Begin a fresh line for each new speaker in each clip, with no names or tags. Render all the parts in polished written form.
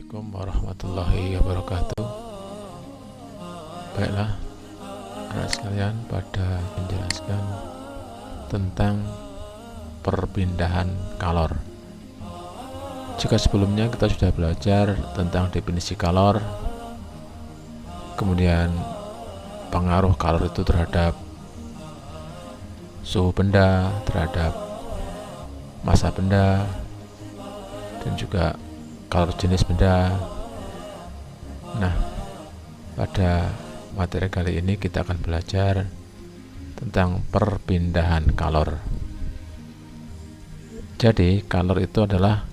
Assalamualaikum warahmatullahi wabarakatuh. Baiklah, anak sekalian, pada menjelaskan tentang perpindahan kalor. Jika sebelumnya kita sudah belajar tentang definisi kalor, kemudian pengaruh kalor itu terhadap suhu benda, terhadap massa benda, dan juga kalor jenis benda. Nah, pada materi kali ini kita akan belajar tentang perpindahan kalor. Jadi, kalor itu adalah,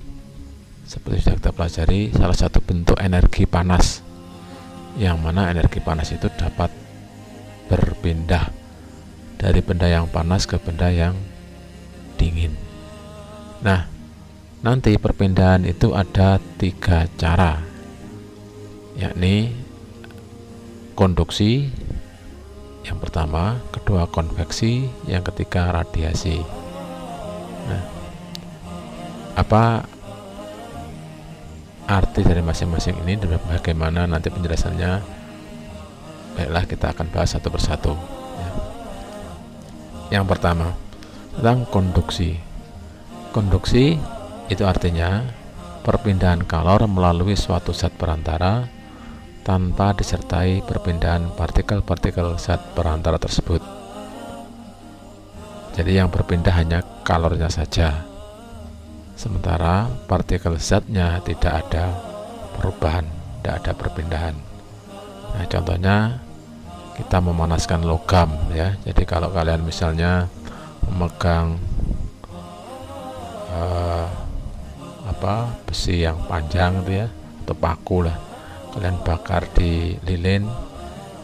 seperti sudah kita pelajari, salah satu bentuk energi panas, yang mana energi panas itu dapat berpindah dari benda yang panas ke benda yang dingin. Nah, nanti perpindahan itu ada 3 cara, yakni konduksi yang pertama, kedua konveksi, yang ketiga radiasi. Nah, apa arti dari masing-masing ini dan bagaimana nanti penjelasannya? Baiklah, kita akan bahas satu persatu. Yang pertama, tentang konduksi. Konduksi itu artinya perpindahan kalor melalui suatu zat perantara tanpa disertai perpindahan partikel-partikel zat perantara tersebut. Jadi yang berpindah hanya kalornya saja, sementara partikel zatnya tidak ada perubahan, tidak ada perpindahan. Nah, contohnya kita memanaskan logam, ya. Jadi kalau kalian misalnya memegang besi yang panjang itu ya, atau paku lah, kalian bakar di lilin,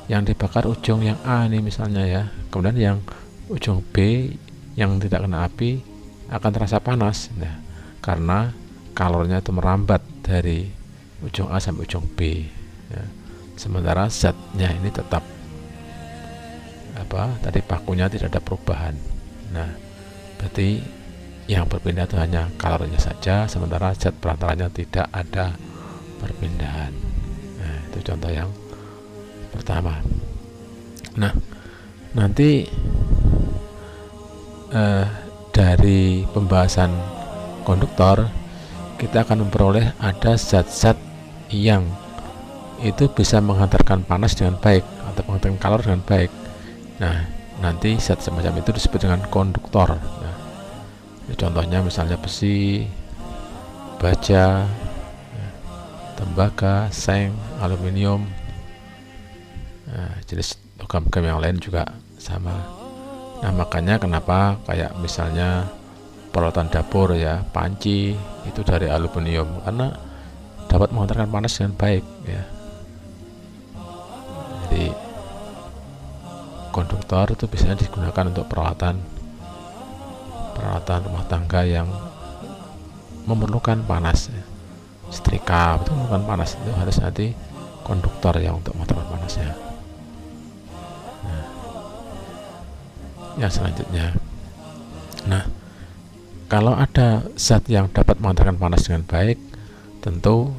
yang dibakar ujung yang A ini misalnya ya, kemudian yang ujung B yang tidak kena api akan terasa panas. Nah, karena kalornya itu merambat dari ujung A sampai ujung B ya. Sementara zatnya ini tetap tadi pakunya tidak ada perubahan. Nah, berarti yang berpindah itu hanya kalornya saja, sementara zat perantaranya tidak ada perpindahan. Nah, itu contoh yang pertama. Nah, nanti dari pembahasan konduktor kita akan memperoleh ada zat-zat yang itu bisa menghantarkan panas dengan baik atau menghantarkan kalor dengan baik. Nah, nanti zat semacam itu disebut dengan konduktor. Nah, contohnya misalnya besi, baja, tembaga, seng, aluminium. Nah, jenis logam-logam yang lain juga sama. Nah, makanya kenapa kayak misalnya peralatan dapur ya, panci itu dari aluminium, karena dapat menghantarkan panas dengan baik ya. Jadi konduktor itu biasanya digunakan untuk peralatan rumah tangga yang memerlukan panas ya. Setrika itu memerlukan panas, itu harus nanti konduktor yang untuk mengantarkan panasnya. Nah, yang selanjutnya, nah, kalau ada zat yang dapat mengantarkan panas dengan baik, tentu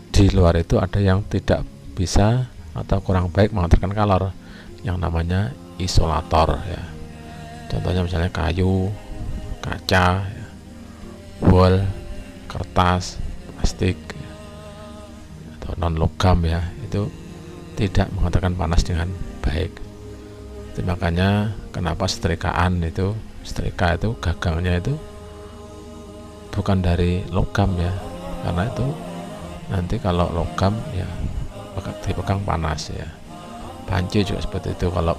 di luar itu ada yang tidak bisa atau kurang baik mengantarkan kalor, yang namanya isolator ya. Contohnya misalnya kayu, kaca, ya, wol, kertas, plastik, ya, atau non logam ya, itu tidak mengantarkan panas dengan baik. Itu makanya kenapa setrika itu gagangnya itu bukan dari logam ya, karena itu nanti kalau logam ya dipegang panas ya. Panci juga seperti itu, kalau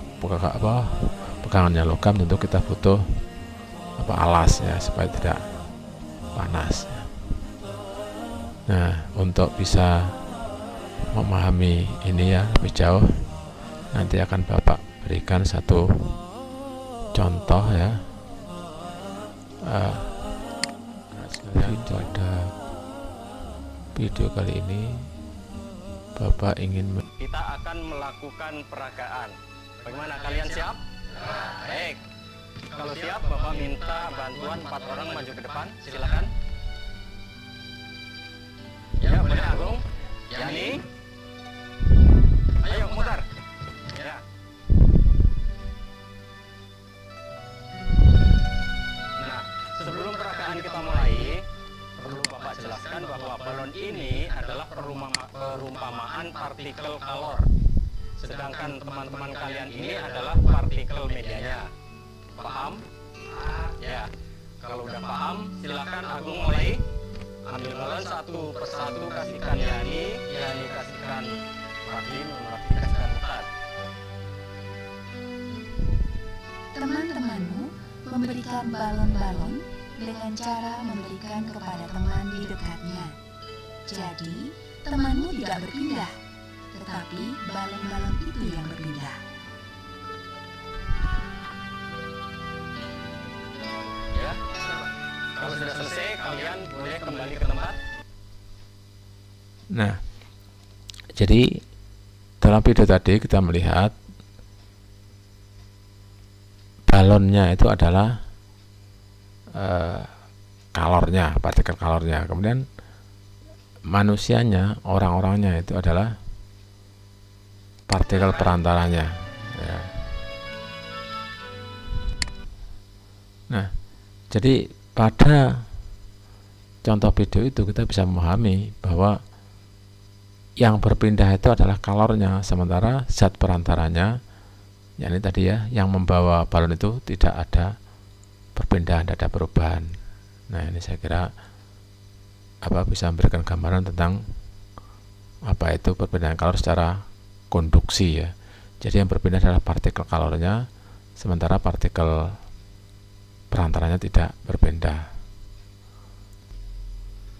pegangannya logam tentu kita butuh alas ya supaya tidak panas ya. Nah, untuk bisa memahami ini ya lebih jauh, nanti akan Bapak berikan satu contoh ya. Pada video kali ini Bapak ingin
kita akan melakukan peragaan. Bagaimana, kalian siap? Baik. Kalau siap, Bapak minta bantuan 4 orang maju ke depan. Silakan. Gimana Agung? Yani? Ayo mutar. Ya. Nah, sebelum peragaan kita mulai, perlu Bapak jelaskan bahwa balon ini adalah perumpamaan partikel kalor. Sedangkan teman-teman kalian ini adalah partikel medianya. Paham? Ya. Kalau udah paham, silakan Agung mulai. Ambil balon satu persatu, kasihkan Yani kasihkan Rahim, Rahim kasihkan Mutar.
Teman-temanmu memberikan balon-balon dengan cara memberikan kepada teman di dekatnya. Jadi, temanmu tidak berpindah, tetapi balon-balon itu yang berpindah.
Ya. Kalau sudah selesai, kalian boleh kembali ke tempat.
Nah, jadi dalam video tadi kita melihat balonnya itu adalah kalornya, partikel kalornya. Kemudian manusianya, orang-orangnya itu adalah partikel perantaranya. Ya. Nah, jadi pada contoh video itu kita bisa memahami bahwa yang berpindah itu adalah kalornya, sementara zat perantaranya, yakni tadi ya, yang membawa balon itu tidak ada perpindahan, tidak ada perubahan. Nah, ini saya kira bisa memberikan gambaran tentang apa itu perpindahan kalor secara konduksi ya. Jadi yang berpindah adalah partikel kalornya, sementara partikel perantaranya tidak berpindah.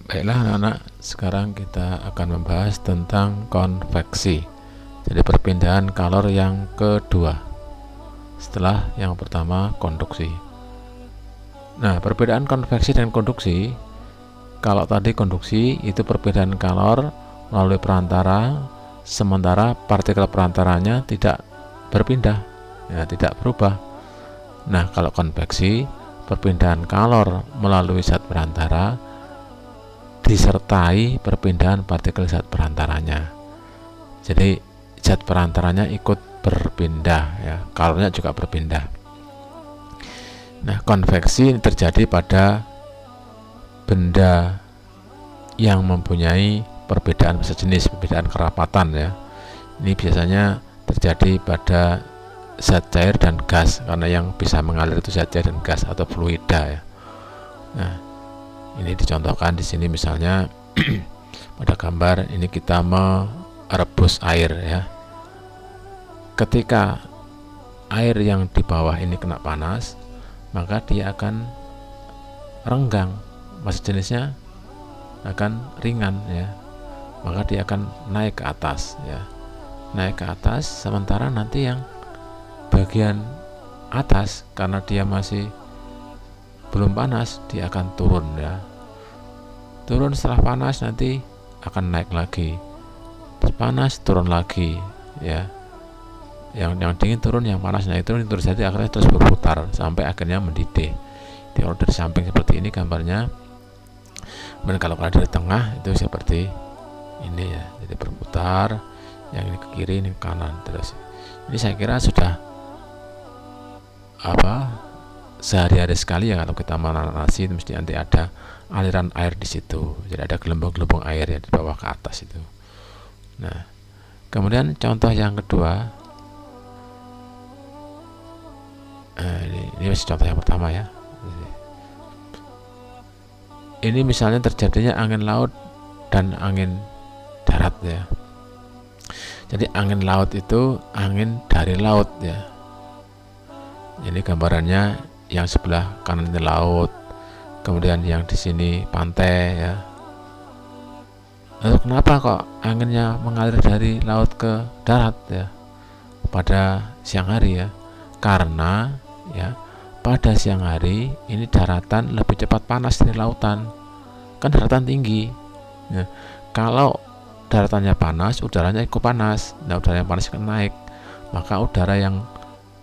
Baiklah anak-anak, sekarang kita akan membahas tentang konveksi. Jadi perpindahan kalor yang kedua setelah yang pertama konduksi. Nah, perbedaan konveksi dan konduksi, kalau tadi konduksi itu perpindahan kalor melalui perantara, sementara partikel perantaranya tidak berpindah, ya, tidak berubah. Nah, kalau konveksi, perpindahan kalor melalui zat perantara disertai perpindahan partikel zat perantaranya. Jadi zat perantaranya ikut berpindah ya, kalornya juga berpindah. Nah, konveksi ini terjadi pada benda yang mempunyai perbedaan sejenis, perbedaan kerapatan ya. Ini biasanya terjadi pada zat cair dan gas, karena yang bisa mengalir itu zat cair dan gas atau fluida ya. Nah, ini dicontohkan di sini misalnya pada gambar ini kita merebus air ya. Ketika air yang di bawah ini kena panas, maka dia akan renggang, massa jenisnya akan ringan ya. Maka dia akan naik ke atas ya. Naik ke atas, sementara nanti yang bagian atas karena dia masih belum panas, dia akan turun ya. Turun setelah panas nanti akan naik lagi. Panas turun lagi ya. Yang dingin turun, yang panas naik turun, terus jadi akhirnya terus berputar sampai akhirnya mendidih. Kalau dari samping seperti ini gambarnya. Dan kalau dari tengah itu seperti ini ya. Jadi berputar, yang ini ke kiri, ini ke kanan terus. Ini saya kira sudah sehari-hari sekali ya, kalau kita menanasi itu mesti nanti ada aliran air di situ. Jadi ada gelembung-gelembung air ya di bawah ke atas itu. Nah, kemudian contoh yang kedua, ini masih contoh yang pertama ya. Ini misalnya terjadinya angin laut dan angin darat ya. Jadi angin laut itu angin dari laut ya. Ini gambarannya yang sebelah kanan ini laut, kemudian yang di sini pantai ya. Lalu kenapa kok anginnya mengalir dari laut ke darat ya pada siang hari ya? Karena ya pada siang hari ini daratan lebih cepat panas dari lautan, kan daratan tinggi ya. Kalau daratannya panas, udaranya ikut panas. Nah, udara yang panas akan naik, maka udara yang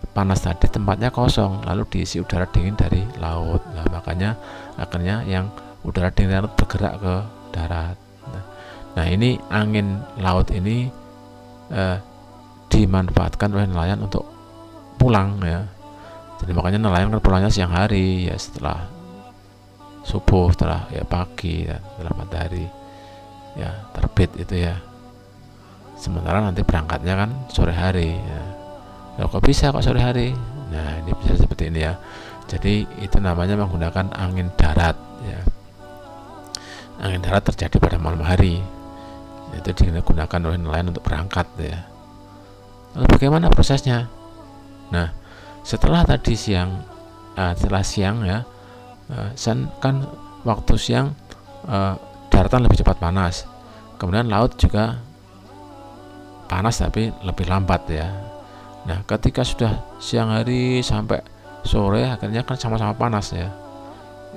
panas tadi tempatnya kosong, lalu diisi udara dingin dari laut. Nah, makanya akhirnya yang udara dingin dari laut bergerak ke darat. Nah, ini angin laut ini dimanfaatkan oleh nelayan untuk pulang ya. Jadi makanya nelayan kan pulangnya siang hari ya, setelah subuh, setelah ya pagi ya, setelah matahari ya terbit itu ya. Sementara nanti berangkatnya kan sore hari ya. Loh, kok bisa kok sore hari? Nah, ini bisa seperti ini ya. Jadi itu namanya menggunakan angin darat ya. Angin darat terjadi pada malam hari. Itu digunakan oleh nelayan untuk berangkat ya. Lalu bagaimana prosesnya? Nah, setelah tadi siang, setelah siang ya, kan waktu siang daratan lebih cepat panas. Kemudian laut juga panas tapi lebih lambat ya. Nah, ketika sudah siang hari sampai sore akhirnya kan sama-sama panas ya.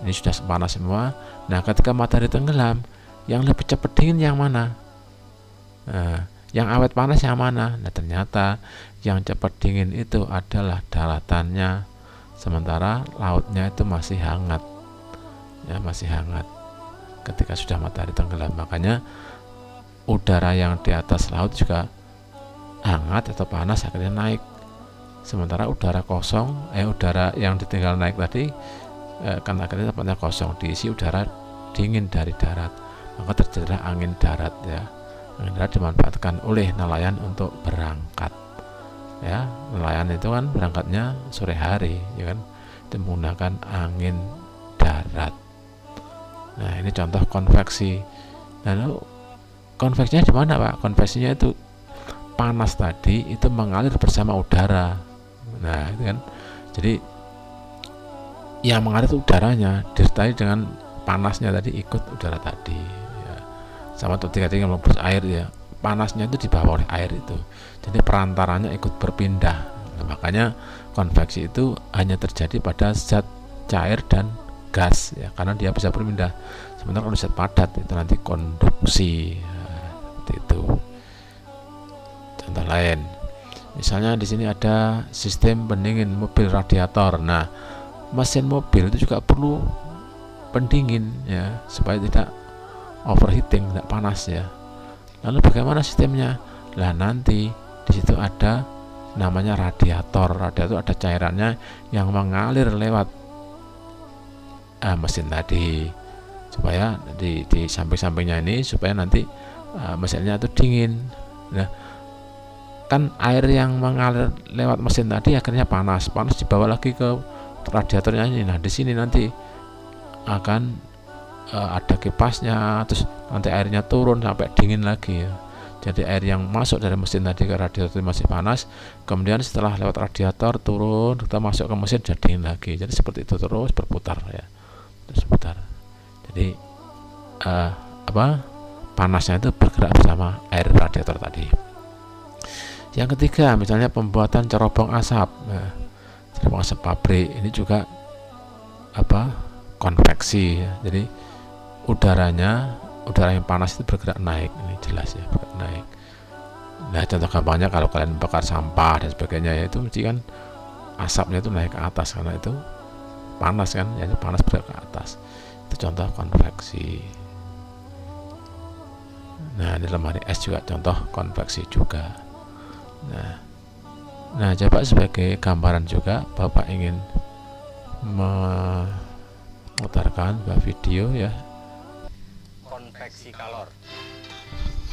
Ini sudah panas semua. Nah, ketika matahari tenggelam, yang lebih cepat dingin yang mana? Nah, yang awet panas yang mana? Nah, ternyata yang cepat dingin itu adalah daratannya, sementara lautnya itu masih hangat ya, masih hangat ketika sudah matahari tenggelam. Makanya udara yang di atas laut juga hangat atau panas akhirnya naik, sementara udara kosong udara yang ditinggal naik tadi kan akhirnya tempatnya kosong, diisi udara dingin dari darat, maka terjadilah angin darat ya. Angin darat dimanfaatkan oleh nelayan untuk berangkat ya. Nelayan itu kan berangkatnya sore hari ya kan, itu menggunakan angin darat. Nah, ini contoh konveksi. Lalu konveksinya di mana, Pak? Konveksinya itu panas tadi itu mengalir bersama udara. Nah, itu kan. Jadi yang mengalir itu udaranya, disertai dengan panasnya tadi ikut udara tadi ya. Sama ketika melempus air ya, panasnya itu dibawa oleh air itu. Jadi perantaranya ikut berpindah. Nah, makanya konveksi itu hanya terjadi pada zat cair dan gas ya, karena dia bisa berpindah. Sementara kalau zat padat itu nanti konduksi ya, seperti itu. Contoh lain, misalnya di sini ada sistem pendingin mobil radiator. Nah, mesin mobil itu juga perlu pendingin ya, supaya tidak overheating, tidak panas ya. Lalu bagaimana sistemnya? Lah, nanti di situ ada namanya radiator. Radiator ada cairannya yang mengalir lewat mesin tadi, supaya di samping-sampingnya ini supaya nanti mesinnya itu dingin. Nah, kan air yang mengalir lewat mesin tadi akhirnya panas dibawa lagi ke radiatornya ini. Nah, di sini nanti akan ada kipasnya, terus nanti airnya turun sampai dingin lagi ya. Jadi air yang masuk dari mesin tadi ke radiator masih panas, kemudian setelah lewat radiator turun, kita masuk ke mesin jadi dingin lagi. Jadi seperti itu terus berputar ya, terus berputar. Jadi panasnya itu bergerak bersama air radiator tadi. Yang ketiga, misalnya pembuatan cerobong asap. Nah, cerobong asap pabrik ini juga konveksi ya. Jadi udara yang panas itu bergerak naik, ini jelas ya, bergerak naik. Nah, contoh gampangnya kalau kalian bakar sampah dan sebagainya ya, itu mesti kan asapnya itu naik ke atas karena itu panas kan, jadi panas bergerak ke atas. Itu contoh konveksi. Nah, di lemari es juga contoh konveksi juga. Nah, coba sebagai gambaran juga Bapak ingin memutarkan video ya,
konveksi kalor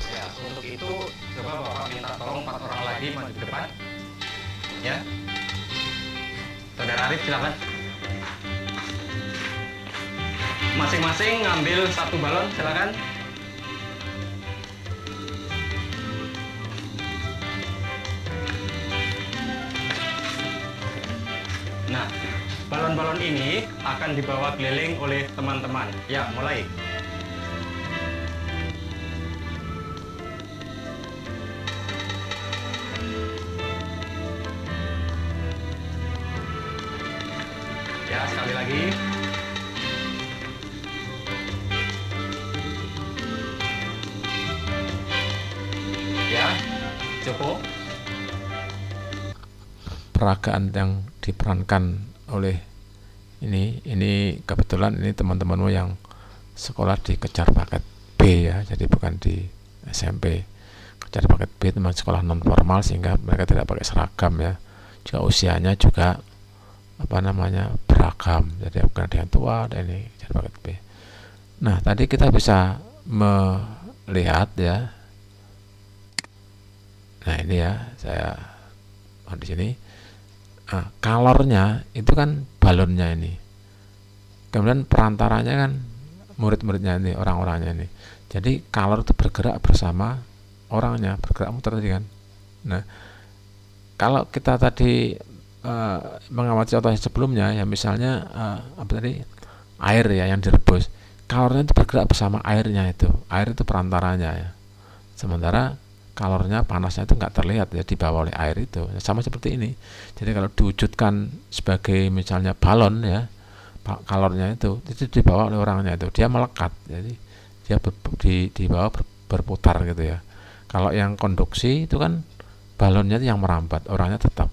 ya. Untuk itu coba Bapak minta tolong 4 orang lagi maju ke depan ya. Saudara Arif silakan, masing-masing ngambil 1 balon, silakan. Nah, balon-balon ini akan dibawa keliling oleh teman-teman. Ya, mulai. Ya, sekali lagi. Ya, cukup.
Peragaan yang diperankan oleh ini kebetulan ini teman-temanmu yang sekolah di Kejar Paket B ya, jadi bukan di SMP. Kejar paket B teman sekolah non formal sehingga mereka tidak pakai seragam ya. Juga usianya juga beragam. Jadi bukan ada yang tua, ada ini kejar paket B. Nah, tadi kita bisa melihat ya. Nah, ini ya, saya di sini. Nah, kalornya itu kan balonnya ini. Kemudian perantaranya kan murid-muridnya ini, orang-orangnya ini. Jadi kalor itu bergerak bersama orangnya, bergerak muter tadi kan. Nah, kalau kita tadi mengamati contoh sebelumnya ya, misalnya air ya yang direbus, kalornya itu bergerak bersama airnya itu. Air itu perantaranya ya. Sementara kalornya, panasnya itu nggak terlihat ya, dibawa oleh air itu. Sama seperti ini. Jadi kalau diwujudkan sebagai misalnya balon ya, kalornya itu dibawa oleh orangnya itu, dia melekat. Jadi dia dibawa berputar gitu ya. Kalau yang konduksi itu kan balonnya itu yang merambat, orangnya tetap.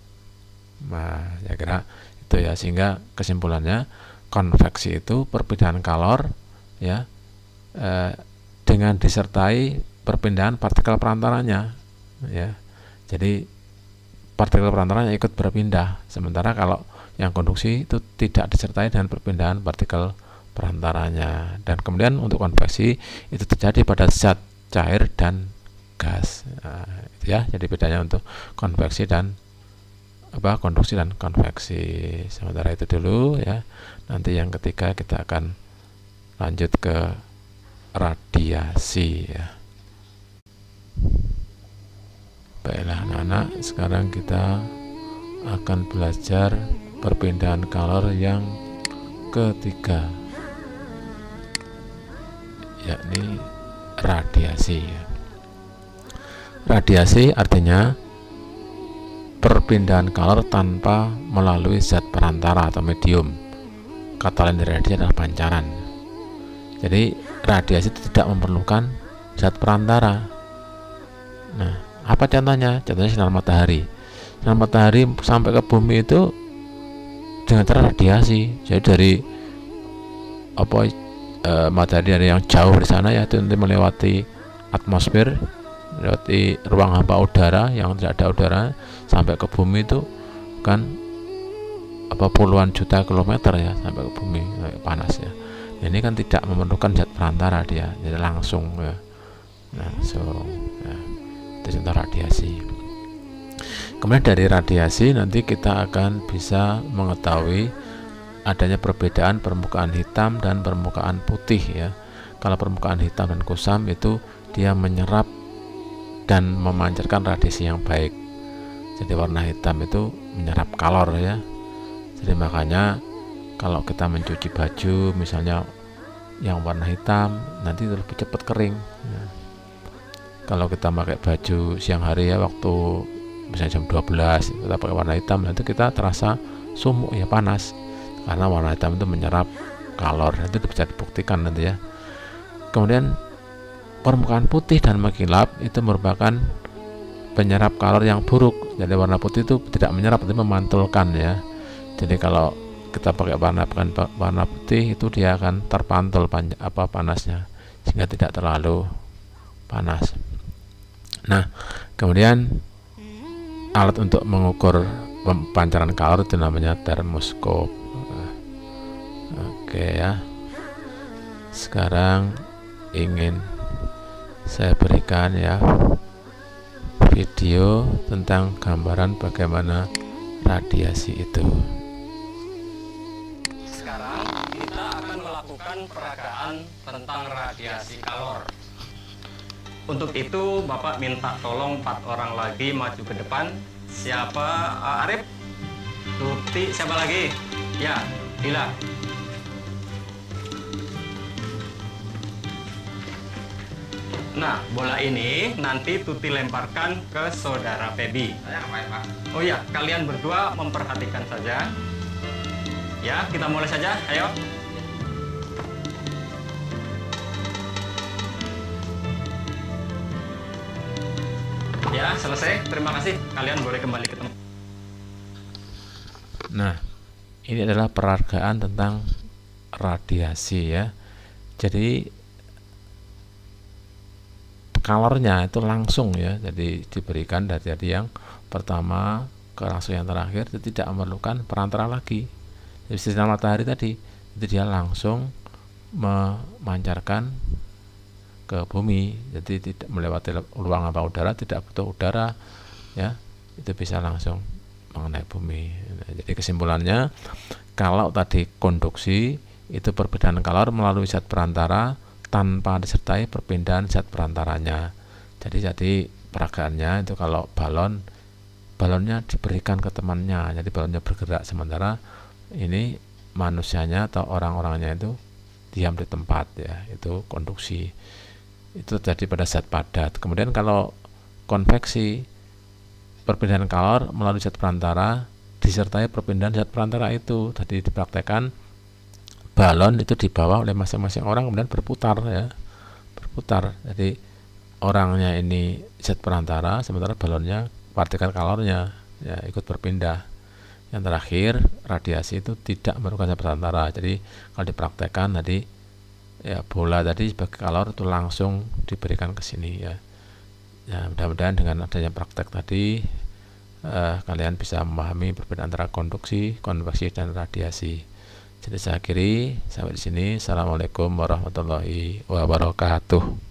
Nah, saya kira itu ya, sehingga kesimpulannya konveksi itu perpindahan kalor ya dengan disertai perpindahan partikel perantaranya ya. Jadi partikel perantaranya ikut berpindah, sementara kalau yang konduksi itu tidak disertai dengan perpindahan partikel perantaranya. Dan kemudian untuk konveksi itu terjadi pada zat, cair, dan gas. Nah, itu ya, jadi bedanya untuk konveksi dan konduksi dan konveksi. Sementara itu dulu ya. Nanti yang ketiga kita akan lanjut ke radiasi ya. Baiklah anak-anak, sekarang kita akan belajar perpindahan kalor yang ketiga, yakni radiasi ya. Radiasi artinya perpindahan kalor tanpa melalui zat perantara atau medium. Kata lain dari radiasi adalah pancaran. Jadi radiasi itu tidak memerlukan zat perantara. Nah, apa contohnya? Contohnya sinar matahari. Sinar matahari sampai ke bumi itu dengan cara radiasi. Jadi dari matahari dari yang jauh di sana ya, itu nanti melewati atmosfer, melewati ruang hampa udara yang tidak ada udara, sampai ke bumi itu kan puluhan juta kilometer ya, sampai ke bumi, panas ya. Ini kan tidak memerlukan zat perantara, dia jadi langsung ya, langsung ya. Itu contoh radiasi. Kemudian dari radiasi nanti kita akan bisa mengetahui adanya perbedaan permukaan hitam dan permukaan putih ya. Kalau permukaan hitam dan kusam itu dia menyerap dan memancarkan radiasi yang baik. Jadi warna hitam itu menyerap kalor ya. Jadi makanya kalau kita mencuci baju misalnya yang warna hitam, nanti lebih cepat kering ya. Kalau kita pakai baju siang hari ya, waktu misalnya jam 12 kita pakai warna hitam, nanti kita terasa sumuk ya, panas, karena warna hitam itu menyerap kalor. Itu bisa dibuktikan nanti ya. Kemudian permukaan putih dan mengkilap itu merupakan penyerap kalor yang buruk. Jadi warna putih itu tidak menyerap, tapi memantulkan ya. Jadi kalau kita pakai warna putih itu dia akan terpantul panasnya, sehingga tidak terlalu panas. Nah, kemudian alat untuk mengukur pancaran kalor itu namanya termoskop. Oke ya. Sekarang ingin saya berikan ya video tentang gambaran bagaimana radiasi itu.
Sekarang kita akan melakukan peragaan tentang radiasi kalor. Untuk itu Bapak minta tolong 4 orang lagi maju ke depan. Siapa? Arif? Tuti? Siapa lagi? Ya, Dila. Nah, bola ini nanti Tuti lemparkan ke saudara Febi.
Saya ngapain, Pak?
Oh iya, kalian berdua memperhatikan saja. Ya, kita mulai saja. Ayo. Ya, selesai. Terima kasih. Kalian boleh kembali ke tempat.
Nah, ini adalah peragaan tentang radiasi ya. Jadi kalornya itu langsung ya, jadi diberikan dari yang pertama ke langsung yang terakhir, itu tidak memerlukan perantara lagi. Jadi sinar matahari tadi itu dia langsung memancarkan ke bumi, jadi tidak melewati ruang apa udara, tidak butuh udara ya, itu bisa langsung mengenai bumi. Nah, jadi kesimpulannya, kalau tadi konduksi itu perbedaan kalor melalui zat perantara tanpa disertai perpindahan zat perantaranya. Jadi peragaannya itu kalau balonnya diberikan ke temannya, jadi balonnya bergerak, sementara ini manusianya atau orang-orangnya itu diam di tempat ya, itu konduksi. Itu terjadi pada zat padat. Kemudian kalau konveksi, perpindahan kalor melalui zat perantara disertai perpindahan zat perantara itu. Tadi dipraktekkan balon itu dibawa oleh masing-masing orang kemudian berputar ya, berputar. Jadi orangnya ini zat perantara, sementara balonnya partikel kalornya ya ikut berpindah. Yang terakhir, radiasi itu tidak memerlukan zat perantara. Jadi kalau dipraktekkan tadi ya, bola tadi sebagai kalor itu langsung diberikan ke sini ya. Ya, mudah-mudahan dengan adanya praktek tadi kalian bisa memahami perbedaan antara konduksi, konveksi, dan radiasi. Jadi saya akhiri sampai di sini. Assalamualaikum warahmatullahi wabarakatuh.